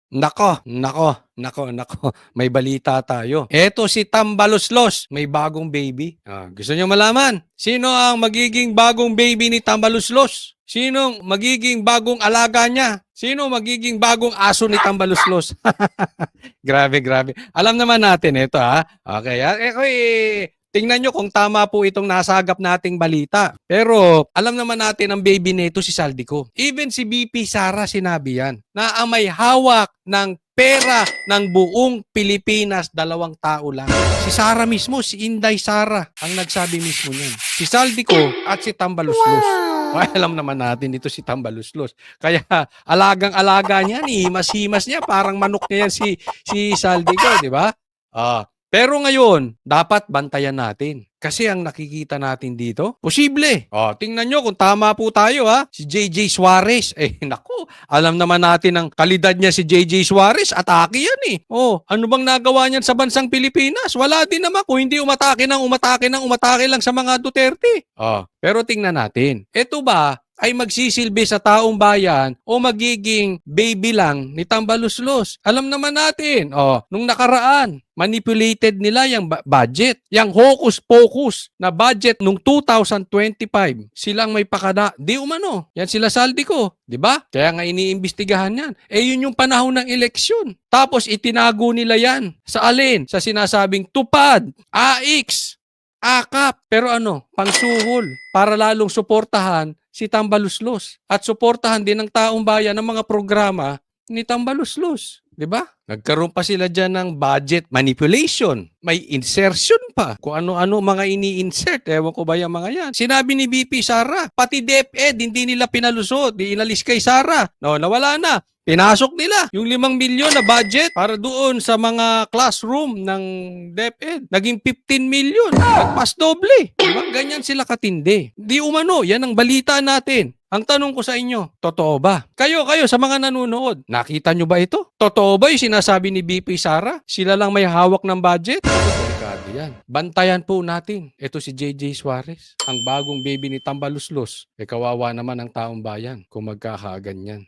Nako, may balita tayo. Eto si Tambaluslos, may bagong baby. Gusto niyo malaman? Sino ang magiging bagong baby ni Tambaluslos? Sinong magiging bagong alaga niya? Sino magiging bagong aso ni Tambaluslos? Grabe. Alam naman natin ito ha. Okay, tingnan nyo kung tama po itong nasagap nating balita. Pero alam naman natin ang baby nito si Saldico. Even si BP Sara sinabi yan na ang may hawak ng pera ng buong Pilipinas, dalawang tao lang. Si Sara mismo, si Inday Sara, ang nagsabi mismo niyan. Si Saldico at si Tambaluslos. Ay, alam naman natin ito si Tambaluslos. Kaya alagang-alaga niya, himas-himas niya, parang manok niya yan si Saldico, di ba? Pero ngayon, dapat bantayan natin. Kasi ang nakikita natin dito, posible. Tingnan nyo kung tama po tayo ha. Si JJ Suarez. Naku, alam naman natin ang kalidad niya si JJ Suarez. Atake yan eh. Ano bang nagawa niyan sa bansang Pilipinas? Wala din naman kung hindi umatake lang sa mga Duterte. Pero tingnan natin. Ito ba ay magsisilbi sa taong bayan o magiging baby lang ni Tambaluslos? Alam naman natin, nung nakaraan, manipulated nila yung budget. Yung hocus-pocus na budget nung 2025. Silang may pakada. Di umano. Yan sila Saldico. Di ba? Kaya nga iniimbestigahan yan. Yun yung panahon ng eleksyon. Tapos itinago nila yan. Sa alin? Sa sinasabing tupad, AX, akap. Pero pangsuhol. Para lalong suportahan si Tambaluslos. At suportahan din ng taong bayan ng mga programa ni Tambaluslos. Diba? Nagkaroon pa sila dyan ng budget manipulation. May insertion pa. Kung ano-ano mga ini-insert. Ewan ko ba yung mga yan. Sinabi ni BP Sara, pati DepEd, hindi nila pinalusot. Di inalis kay Sara. Nawala na. Pinasok nila yung 5 milyon na budget para doon sa mga classroom ng DepEd. Naging 15 milyon. Nagpas doble. Diba? Ganyan sila katindi. Di umano. Yan ang balita natin. Ang tanong ko sa inyo, totoo ba? Kayo sa mga nanonood, nakita nyo ba ito? Totoo ba yung sinasabi ni BP Sara? Sila lang may hawak ng budget? Delikado yan. Bantayan po natin. Ito si JJ Suarez, ang bagong baby ni Tambaluslos. Kawawa naman ang taong bayan kung magkakaganyan.